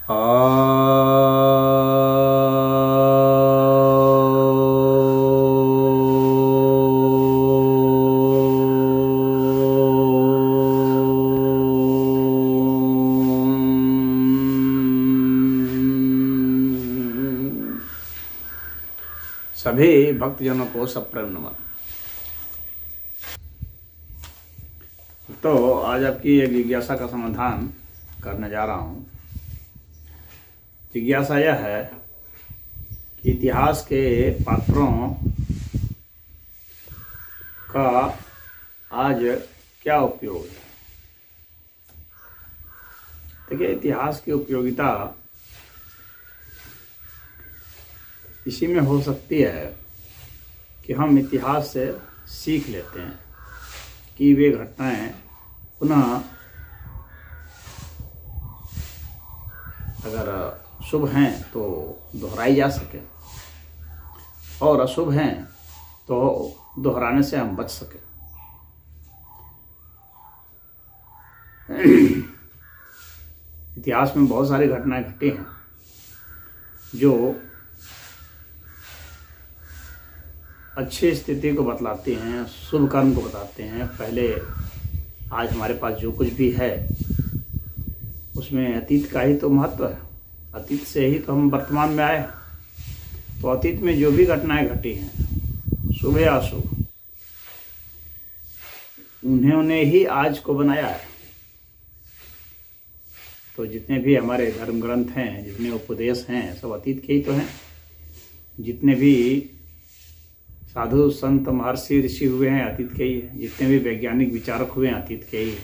सभी भक्तजनों को सप्रेम नमन। तो आज आपकी एक जिज्ञासा का समाधान करने जा रहा हूँ। जिज्ञासा यह है कि इतिहास के पात्रों का आज क्या उपयोग है। देखिए, इतिहास की उपयोगिता इसी में हो सकती है कि हम इतिहास से सीख लेते हैं कि वे घटनाएं पुनः अगर शुभ हैं तो दोहराई जा सके और अशुभ हैं तो दोहराने से हम बच सके। इतिहास में बहुत सारी घटनाएं घटी हैं जो अच्छी स्थिति को बतलाती हैं, शुभ कर्म को बताते हैं। पहले आज हमारे पास जो कुछ भी है उसमें अतीत का ही तो महत्व है। अतीत से ही तो हम वर्तमान में आए। तो अतीत में जो भी घटनाएं घटी हैं, शुभ या अशुभ, उन्होंने ही आज को बनाया है। तो जितने भी हमारे धर्म ग्रंथ हैं, जितने उपदेश हैं, सब अतीत के ही तो हैं। जितने भी साधु संत महर्षि ऋषि हुए हैं, अतीत के ही है। जितने भी वैज्ञानिक विचारक हुए हैं, अतीत के ही है।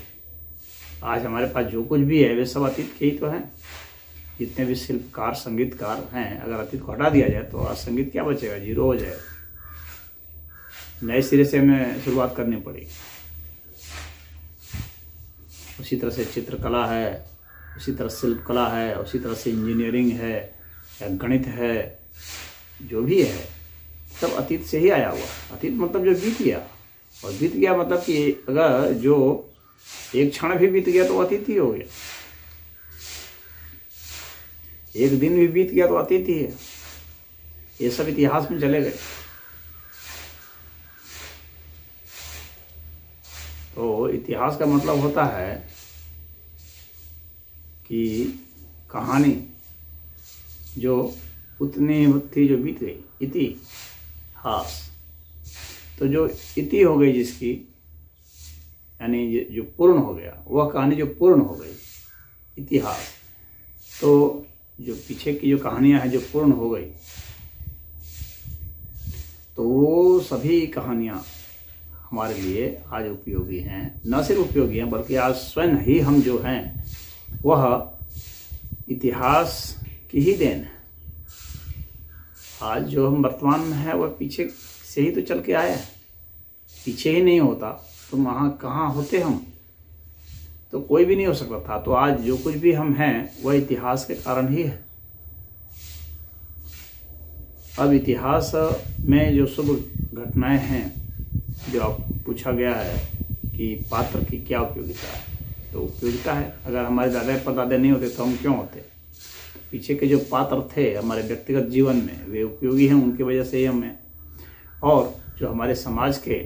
आज हमारे पास जो कुछ भी है वे सब अतीत के ही तो हैं। जितने भी शिल्पकार, संगीतकार हैं, अगर अतीत को हटा दिया जाए तो आज संगीत क्या बचेगा? जीरो हो जाएगा। नए सिरे से हमें शुरुआत करनी पड़ेगी। उसी तरह से चित्रकला है, उसी तरह शिल्पकला है, उसी तरह से इंजीनियरिंग है या गणित है, जो भी है सब अतीत से ही आया हुआ। अतीत मतलब जो बीत गया, और बीत गया मतलब कि अगर जो एक क्षण भी बीत गया तो अतीत ही हो गया। एक दिन भी बीत गया तो अतीत ही है। ये सब इतिहास में चले गए। तो इतिहास का मतलब होता है कि कहानी जो उतनी थी जो बीत गई, इतिहास। तो जो इति हो गई जिसकी, यानी जो पूर्ण हो गया, वह कहानी जो पूर्ण हो गई, इतिहास। तो जो पीछे की जो कहानियां हैं जो पूर्ण हो गई, तो वो सभी कहानियां हमारे लिए आज उपयोगी हैं। न सिर्फ उपयोगी हैं बल्कि आज स्वयं ही हम जो हैं वह इतिहास की ही देन है। आज जो हम वर्तमान में है वह पीछे से ही तो चल के आया है। पीछे ही नहीं होता तो वहाँ कहाँ होते हम? तो कोई भी नहीं हो सकता था। तो आज जो कुछ भी हम हैं वह इतिहास के कारण ही है। अब इतिहास में जो शुभ घटनाएं हैं, जो आप पूछा गया है कि पात्र की क्या उपयोगिता है, तो उपयोगिता है। अगर हमारे दादा परदादे नहीं होते तो हम क्यों होते? पीछे के जो पात्र थे हमारे व्यक्तिगत जीवन में, वे उपयोगी हैं। उनकी वजह से ही हमें, और जो हमारे समाज के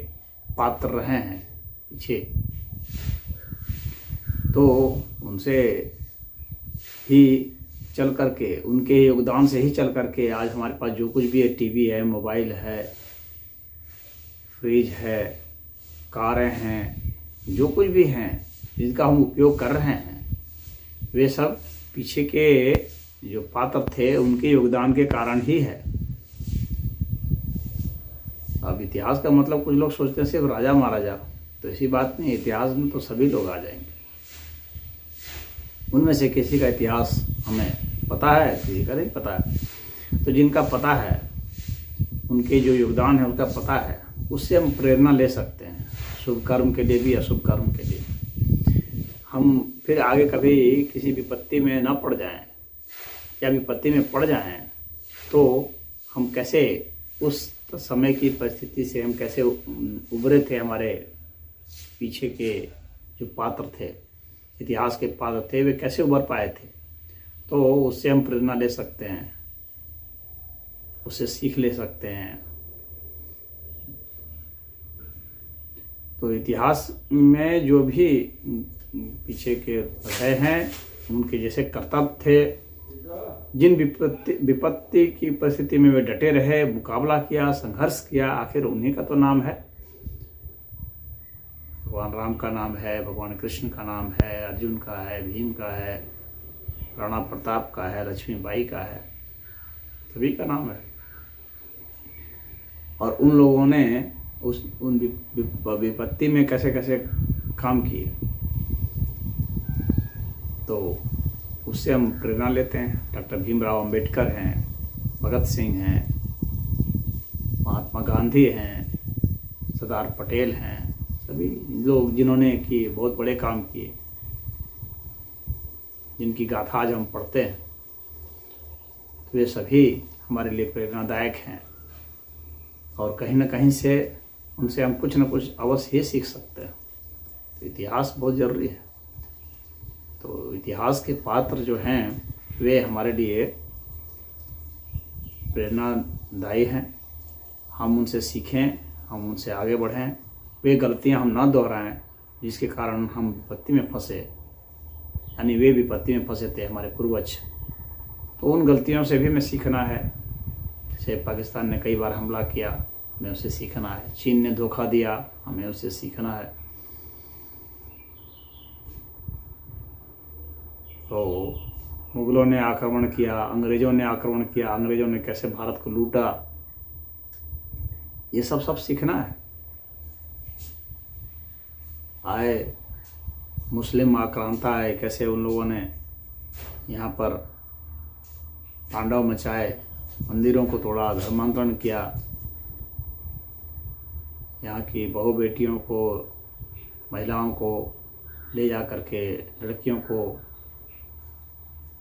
पात्र रहे हैं पीछे, तो उनसे ही चल करके, उनके योगदान से ही चल करके आज हमारे पास जो कुछ भी है, टीवी है, मोबाइल है, फ्रिज है, कारें हैं, जो कुछ भी हैं जिनका हम उपयोग कर रहे हैं, वे सब पीछे के जो पात्र थे उनके योगदान के कारण ही है। अब इतिहास का मतलब कुछ लोग सोचते हैं सिर्फ राजा महाराजा, तो ऐसी बात नहीं। इतिहास में तो सभी लोग आ जाएंगे। उनमें से किसी का इतिहास हमें पता है, किसी का नहीं पता है। तो जिनका पता है, उनके जो योगदान है उनका पता है, उससे हम प्रेरणा ले सकते हैं, शुभ कर्म के लिए भी, अशुभ कर्म के लिए। हम फिर आगे कभी किसी विपत्ति में ना पड़ जाएं, या विपत्ति में पड़ जाएं तो हम कैसे उस समय की परिस्थिति से हम कैसे उभरे थे। हमारे पीछे के जो पात्र थे, इतिहास के पात्र थे, वे कैसे उभर पाए थे, तो उससे हम प्रेरणा ले सकते हैं, उससे सीख ले सकते हैं। तो इतिहास में जो भी पीछे के रहे हैं, उनके जैसे कर्तव्य थे, जिन विपत्ति की परिस्थिति में वे डटे रहे, मुकाबला किया, संघर्ष किया, आखिर उन्हीं का तो नाम है। भगवान राम का नाम है, भगवान कृष्ण का नाम है, अर्जुन का है, भीम का है, राणा प्रताप का है, लक्ष्मीबाई का है, सभी का नाम है। और उन लोगों ने उन विपत्ति में कैसे कैसे काम किए, तो उससे हम प्रेरणा लेते हैं। डॉक्टर भीमराव अंबेडकर हैं, भगत सिंह हैं, महात्मा गांधी हैं, सरदार पटेल हैं, सभी लोग जिन्होंने कि बहुत बड़े काम किए, जिनकी गाथा आज हम पढ़ते हैं, तो वे सभी हमारे लिए प्रेरणादायक हैं। और कहीं ना कहीं से उनसे हम कुछ न कुछ अवश्य ही सीख सकते हैं। तो इतिहास बहुत ज़रूरी है। तो इतिहास के पात्र जो हैं वे हमारे लिए प्रेरणादायी हैं। हम उनसे सीखें, हम उनसे आगे बढ़ें, वे गलतियां हम ना दोहराएं जिसके कारण हम विपत्ति में फंसे। यानी वे विपत्ति में फंसे थे हमारे पूर्वज, तो उन गलतियों से भी हमें सीखना है। जैसे पाकिस्तान ने कई बार हमला किया, हमें उससे सीखना है। चीन ने धोखा दिया, हमें उससे सीखना है। तो मुगलों ने आक्रमण किया, अंग्रेज़ों ने आक्रमण किया, अंग्रेज़ों ने कैसे भारत को लूटा, ये सब सीखना है। आए मुस्लिम आक्रांता आए, कैसे उन लोगों ने यहाँ पर तांडव मचाए, मंदिरों को तोड़ा, धर्मांतरण किया, यहाँ की बहू बेटियों को, महिलाओं को ले जा करके लड़कियों को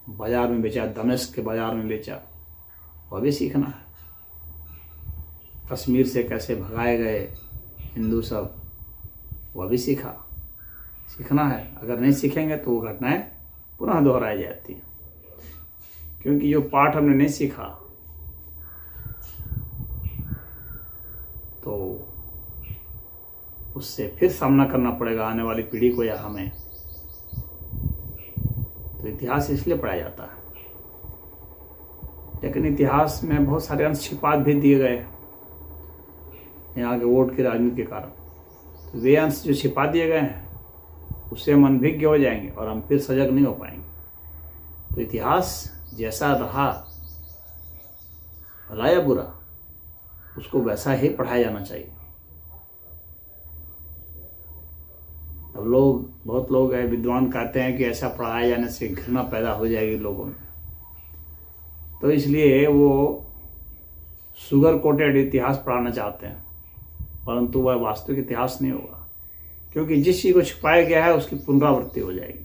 बाजार में बेचा, दमिश्क के बाजार में बेचा, वह भी सीखना है। कश्मीर से कैसे भगाए गए हिंदू सब, वह भी सीखना है। अगर नहीं सीखेंगे तो वो घटनाएं पुनः दोहराई जाती हैं, क्योंकि जो पाठ हमने नहीं सीखा तो उससे फिर सामना करना पड़ेगा आने वाली पीढ़ी को या हमें। तो इतिहास इसलिए पढ़ाया जाता है। लेकिन इतिहास में बहुत सारे अंश छिपा भी दिए गए यहाँ के वोट की राजनीति के कारण। तो वे अंश जो छिपा दिए गए हैं उससे हम अनभिज्ञ हो जाएंगे और हम फिर सजग नहीं हो पाएंगे। तो इतिहास जैसा रहा, भला या बुरा, उसको वैसा ही पढ़ाया जाना चाहिए। अब बहुत लोग हैं विद्वान कहते हैं कि ऐसा पढ़ाए जाने से घृणा पैदा हो जाएगी लोगों में, तो इसलिए वो शुगर कोटेड इतिहास पढ़ाना चाहते हैं, परंतु वह वास्तविक इतिहास नहीं होगा, क्योंकि जिस चीज को छिपाया गया है उसकी पुनरावृत्ति हो जाएगी।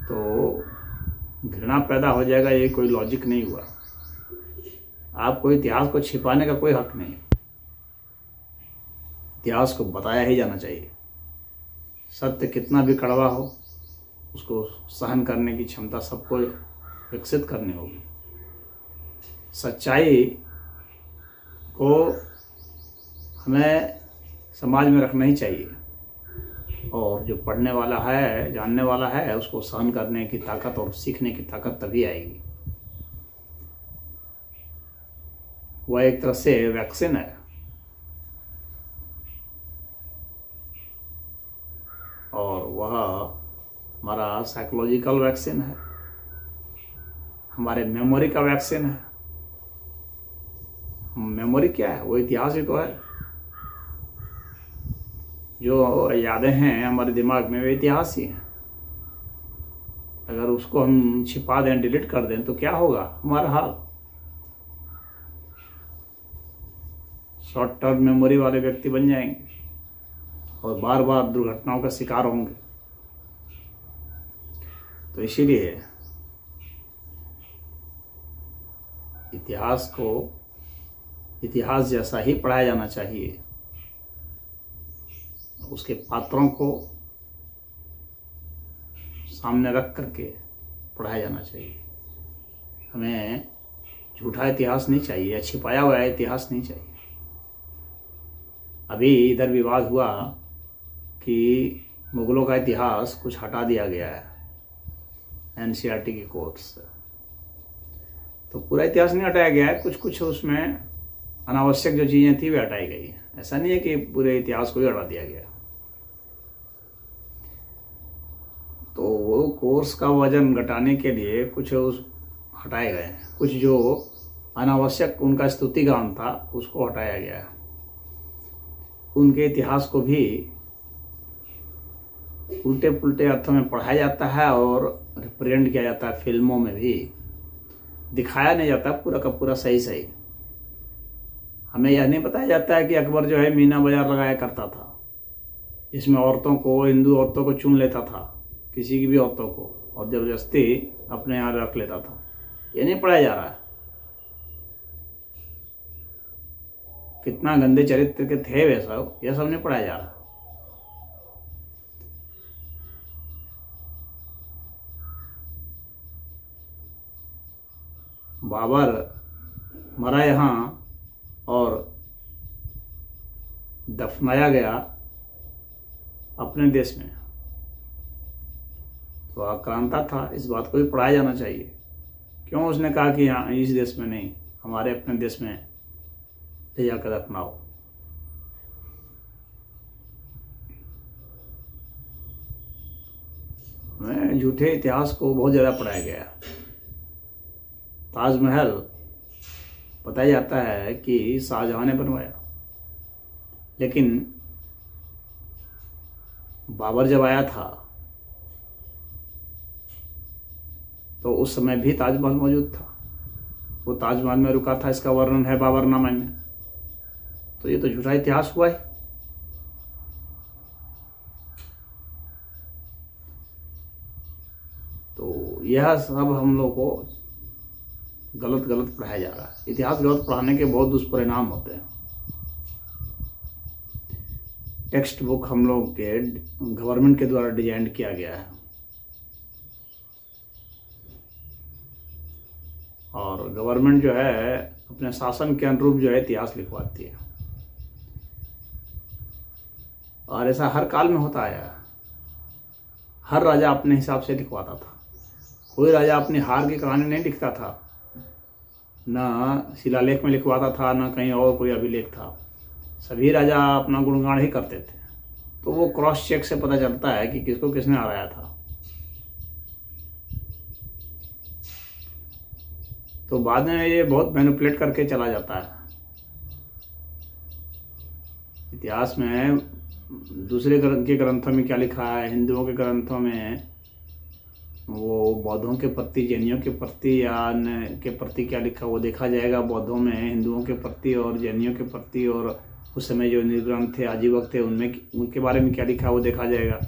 तो घृणा पैदा हो जाएगा, ये कोई लॉजिक नहीं हुआ। आपको इतिहास को छिपाने का कोई हक नहीं। इतिहास को बताया ही जाना चाहिए। सत्य कितना भी कड़वा हो, उसको सहन करने की क्षमता सबको विकसित करनी होगी। सच्चाई को हमें समाज में रखना ही चाहिए, और जो पढ़ने वाला है, जानने वाला है, उसको सहन करने की ताकत और सीखने की ताकत तभी आएगी। वह एक तरह से वैक्सीन है, और वह हमारा साइकोलॉजिकल वैक्सीन है, हमारे मेमोरी का वैक्सीन है। मेमोरी क्या है? वो इतिहास ही तो है। जो यादें हैं हमारे दिमाग में, वे इतिहास ही हैं। अगर उसको हम छिपा दें, डिलीट कर दें, तो क्या होगा हमारा हाल? शॉर्ट टर्म मेमोरी वाले व्यक्ति बन जाएंगे और बार बार दुर्घटनाओं का शिकार होंगे। तो इसीलिए इतिहास को इतिहास जैसा ही पढ़ाया जाना चाहिए। उसके पात्रों को सामने रख करके पढ़ाया जाना चाहिए। हमें झूठा इतिहास नहीं चाहिए या छिपाया हुआ इतिहास नहीं चाहिए। अभी इधर विवाद हुआ कि मुगलों का इतिहास कुछ हटा दिया गया है एनसीईआरटी के कोर्स से। तो पूरा इतिहास नहीं हटाया गया है, कुछ कुछ उसमें अनावश्यक जो चीज़ें थी वे हटाई गई हैं। ऐसा नहीं है कि पूरे इतिहास को ही हटा दिया गया। तो वो कोर्स का वजन घटाने के लिए कुछ उस हटाए गए हैं, कुछ जो अनावश्यक उनका स्तुति गान था उसको हटाया गया है। उनके इतिहास को भी उल्टे पुल्टे अर्थों में पढ़ाया जाता है और रिप्रेजेंट किया जाता है। फिल्मों में भी दिखाया नहीं जाता पूरा का पूरा सही सही। हमें यह नहीं बताया जाता है कि अकबर जो है मीना बाजार लगाया करता था, इसमें औरतों को, हिंदू औरतों को चुन लेता था, किसी की भी औरतों को, और जबरदस्ती अपने यहाँ रख लेता था। ये नहीं पढ़ाया जा रहा है। कितना गंदे चरित्र के थे वे सब, यह सब नहीं पढ़ाया जा रहा। बाबर मरा यहाँ और दफनाया गया अपने देश में, तो आक्रांता था। इस बात को भी पढ़ाया जाना चाहिए। क्यों उसने कहा कि यहाँ इस देश में नहीं, हमारे अपने देश में ले जाकर दफनाओ। में झूठे इतिहास को बहुत ज़्यादा पढ़ाया गया। ताजमहल बताया जाता है कि शाहजहां ने बनवाया, लेकिन बाबर जब आया था तो उस समय भी ताजमहल मौजूद था। वो ताजमहल में रुका था, इसका वर्णन है बाबरनामा में। तो ये तो झूठा इतिहास हुआ है। तो यह सब हम लोग को गलत पढ़ाया जा रहा है। इतिहास गलत पढ़ाने के बहुत दुष्परिणाम होते हैं। टेक्स्ट बुक हम लोग के गवर्नमेंट के द्वारा डिजाइन किया गया है और गवर्नमेंट जो है अपने शासन के अनुरूप जो है इतिहास लिखवाती है, और ऐसा हर काल में होता आया है। हर राजा अपने हिसाब से लिखवाता था। कोई राजा अपनी हार की कहानी नहीं लिखता था, ना शिलालेख में लिखवाता था, ना कहीं और कोई अभिलेख था। सभी राजा अपना गुणगान ही करते थे। तो वो क्रॉस चेक से पता चलता है कि किसको किसने हराया था। तो बाद में ये बहुत मैनिपुलेट करके चला जाता है। इतिहास में दूसरे के ग्रंथों में क्या लिखा है, हिंदुओं के ग्रंथों में वो बौद्धों के प्रति, जैनियों के प्रति या अन्य के प्रति क्या लिखा वो देखा जाएगा। बौद्धों में हिंदुओं के प्रति और जैनियों के प्रति और उस समय जो निर्ग्रंथ थे, आजीवक थे, उनमें उनके बारे में क्या लिखा वो देखा जाएगा।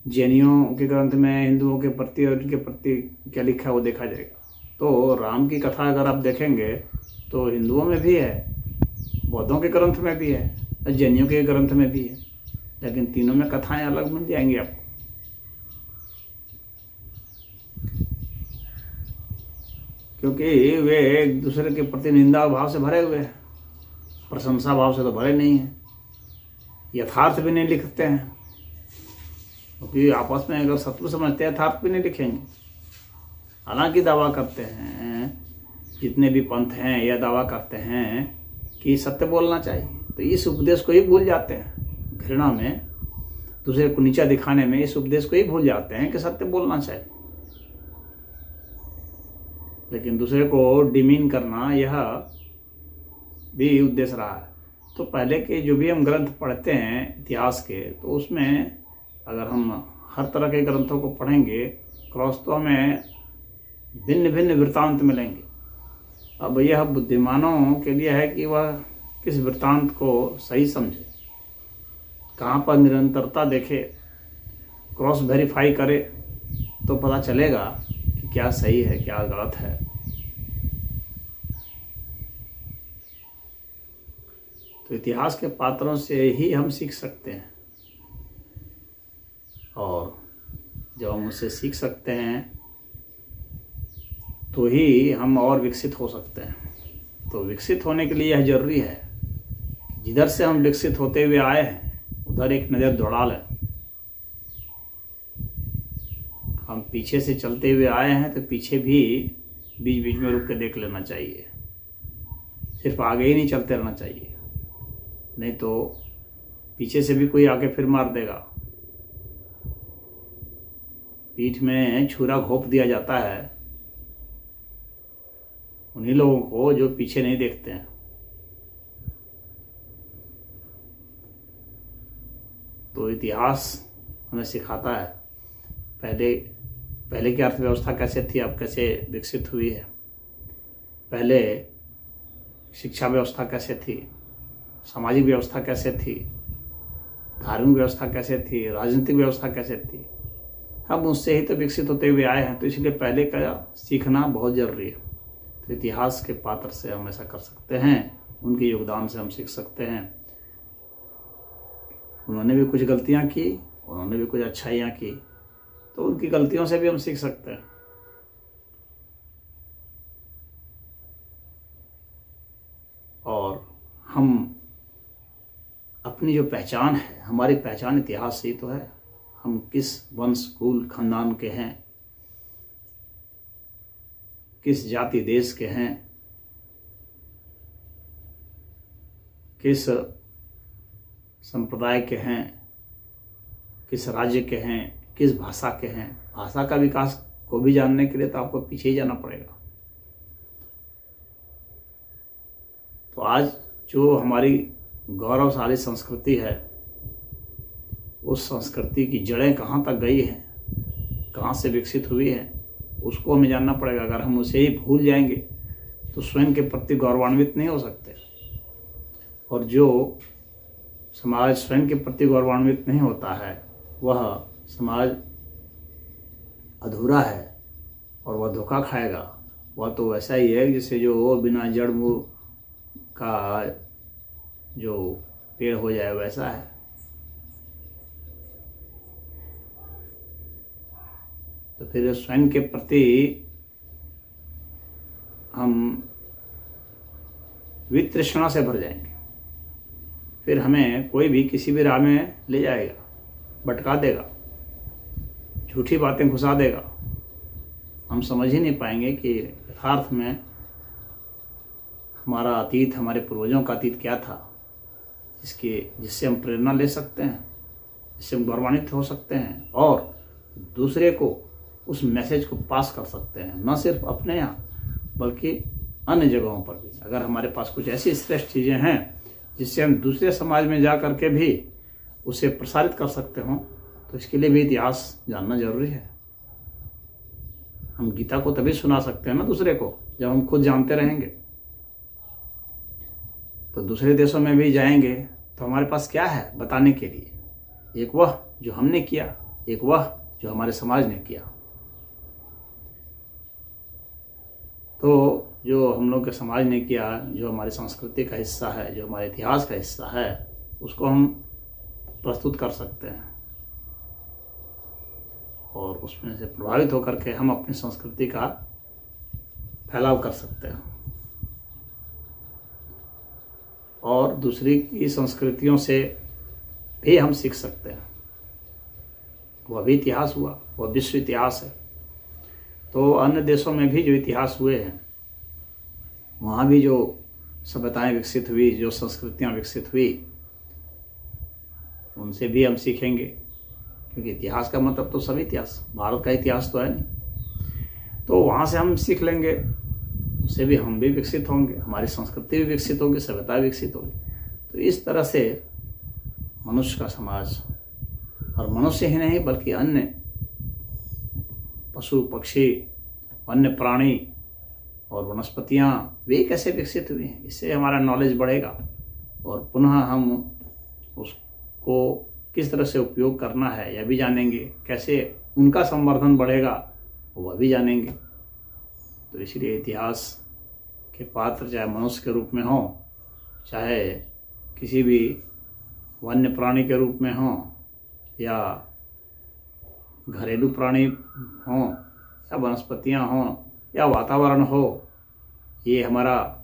जैनियों के ग्रंथ में हिंदुओं के प्रति और उनके प्रति क्या लिखा वो देखा जाएगा। तो राम की कथा अगर आप देखेंगे तो हिंदुओं में भी है, बौद्धों के ग्रंथ में भी है, और जैनियों के ग्रंथ में भी है, लेकिन तीनों में कथाएं अलग मिल जाएंगी आपको। क्योंकि वे एक दूसरे के प्रति निंदा भाव से भरे हुए हैं, प्रशंसा भाव से तो भरे नहीं हैं। यथार्थ भी नहीं लिखते हैं, क्योंकि आपस में अगर शत्रु समझते हैं यथार्थ भी नहीं लिखेंगे। हालांकि दावा करते हैं, जितने भी पंथ हैं यह दावा करते हैं कि सत्य बोलना चाहिए, तो इस उपदेश को ही भूल जाते हैं। घृणा में, दूसरे को नीचा दिखाने में इस उपदेश को ही भूल जाते हैं कि सत्य बोलना चाहिए। लेकिन दूसरे को डिमीन करना यह भी उद्देश्य रहा है। तो पहले के जो भी हम ग्रंथ पढ़ते हैं इतिहास के, तो उसमें अगर हम हर तरह के ग्रंथों को पढ़ेंगे क्रॉस, तो हमें भिन्न भिन्न वृत्तांत मिलेंगे। अब यह बुद्धिमानों के लिए है कि वह किस वृत्तांत को सही समझे, कहाँ पर निरंतरता देखे, क्रॉस वेरीफाई करे, तो पता चलेगा कि क्या सही है क्या गलत है। तो इतिहास के पात्रों से ही हम सीख सकते हैं। और जब हम उससे सीख सकते हैं तो ही हम और विकसित हो सकते हैं। तो विकसित होने के लिए यह जरूरी है, जिधर से हम विकसित होते हुए आए हैं उधर एक नज़र दौड़ा लें। हम पीछे से चलते हुए आए हैं तो पीछे भी बीच बीच में रुक के देख लेना चाहिए, सिर्फ आगे ही नहीं चलते रहना चाहिए, नहीं तो पीछे से भी कोई आके फिर मार देगा। पीठ में छुरा घोंप दिया जाता है उन्हीं लोगों को जो पीछे नहीं देखते हैं। तो इतिहास हमें सिखाता है पहले की अर्थव्यवस्था कैसे थी, अब कैसे विकसित हुई है, पहले शिक्षा व्यवस्था कैसे थी, सामाजिक व्यवस्था कैसे थी, धार्मिक व्यवस्था कैसे थी, राजनीतिक व्यवस्था कैसे थी। हम उससे ही तो विकसित होते हुए आए हैं, तो इसलिए पहले का सीखना बहुत ज़रूरी है। तो इतिहास के पात्र से हम ऐसा कर सकते हैं, उनके योगदान से हम सीख सकते हैं। उन्होंने भी कुछ गलतियां की, उन्होंने भी कुछ अच्छाइयां की, तो उनकी गलतियों से भी हम सीख सकते हैं। और हम अपनी जो पहचान है, हमारी पहचान इतिहास से ही तो है। हम किस वंश कुल खानदान के हैं, किस जाति देश के हैं, किस संप्रदाय के हैं, किस राज्य के हैं, किस भाषा के हैं। भाषा का विकास को भी जानने के लिए तो आपको पीछे ही जाना पड़ेगा। तो आज जो हमारी गौरवशाली संस्कृति है, उस संस्कृति की जड़ें कहाँ तक गई हैं, कहाँ से विकसित हुई है, उसको हमें जानना पड़ेगा। अगर हम उसे ही भूल जाएंगे तो स्वयं के प्रति गौरवान्वित नहीं हो सकते। और जो समाज स्वयं के प्रति गौरवान्वित नहीं होता है, वह समाज अधूरा है और वह धोखा खाएगा। वह तो वैसा ही है जैसे जो बिना जड़ मूल का जो पेड़ हो जाए, वैसा है। तो फिर स्वयं के प्रति हम वितृष्णा से भर जाएंगे, फिर हमें कोई भी किसी भी राह में ले जाएगा, भटका देगा, झूठी बातें घुसा देगा। हम समझ ही नहीं पाएंगे कि यथार्थ में हमारा अतीत, हमारे पूर्वजों का अतीत क्या था, जिससे हम प्रेरणा ले सकते हैं, जिससे हम गौरवान्वित हो सकते हैं और दूसरे को उस मैसेज को पास कर सकते हैं, न सिर्फ अपने यहाँ बल्कि अन्य जगहों पर भी। अगर हमारे पास कुछ ऐसी श्रेष्ठ चीज़ें हैं जिससे हम दूसरे समाज में जा कर के भी उसे प्रसारित कर सकते हों, तो इसके लिए भी इतिहास जानना जरूरी है। हम गीता को तभी सुना सकते हैं ना दूसरे को, जब हम खुद जानते रहेंगे। तो दूसरे देशों में भी जाएंगे तो हमारे पास क्या है बताने के लिए? एक वह जो हमने किया, एक वह जो हमारे समाज ने किया। तो जो हम लोग के समाज ने किया, जो हमारी संस्कृति का हिस्सा है, जो हमारे इतिहास का हिस्सा है, उसको हम प्रस्तुत कर सकते हैं और उसमें से प्रभावित होकर के हम अपनी संस्कृति का फैलाव कर सकते हैं और दूसरी की संस्कृतियों से भी हम सीख सकते हैं। वह भी इतिहास हुआ, वह विश्व इतिहास है। तो अन्य देशों में भी जो इतिहास हुए हैं, वहाँ भी जो सभ्यताएं विकसित हुई, जो संस्कृतियाँ विकसित हुई, उनसे भी हम सीखेंगे। क्योंकि इतिहास का मतलब तो सभी इतिहास, भारत का इतिहास तो है नहीं। तो वहाँ से हम सीख लेंगे, उससे भी हम भी विकसित होंगे, हमारी संस्कृति भी विकसित होगी, सभ्यता भी विकसित होगी। तो इस तरह से मनुष्य का समाज, और मनुष्य ही नहीं बल्कि अन्य पशु पक्षी, अन्य प्राणी और वनस्पतियाँ वे कैसे विकसित हुई हैं, इससे हमारा नॉलेज बढ़ेगा और पुनः हम उसको किस तरह से उपयोग करना है यह भी जानेंगे, कैसे उनका संवर्धन बढ़ेगा वह भी जानेंगे। तो इसलिए इतिहास के पात्र चाहे मनुष्य के रूप में हो, चाहे किसी भी वन्य प्राणी के रूप में हो, या घरेलू प्राणी हों या वनस्पतियाँ हों या वातावरण हो, ये हमारा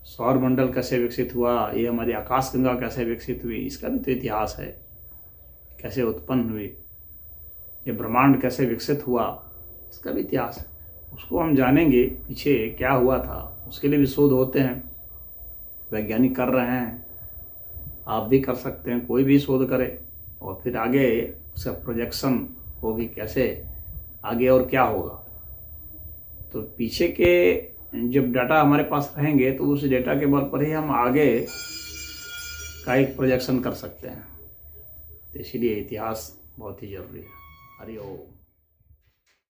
सौरमंडल कैसे विकसित हुआ, ये हमारी आकाशगंगा कैसे विकसित हुई, इसका भी तो इतिहास है। कैसे उत्पन्न हुई, ये ब्रह्मांड कैसे विकसित हुआ, इसका भी इतिहास है। उसको हम जानेंगे पीछे क्या हुआ था, उसके लिए भी शोध होते हैं, वैज्ञानिक कर रहे हैं, आप भी कर सकते हैं, कोई भी शोध करे और फिर आगे उसका प्रोजेक्शन होगी कैसे आगे और क्या होगा। तो पीछे के जब डाटा हमारे पास रहेंगे तो उस डाटा के बल पर ही हम आगे का एक प्रोजेक्शन कर सकते हैं। तो इसीलिए इतिहास बहुत ही जरूरी है। हरि ओम।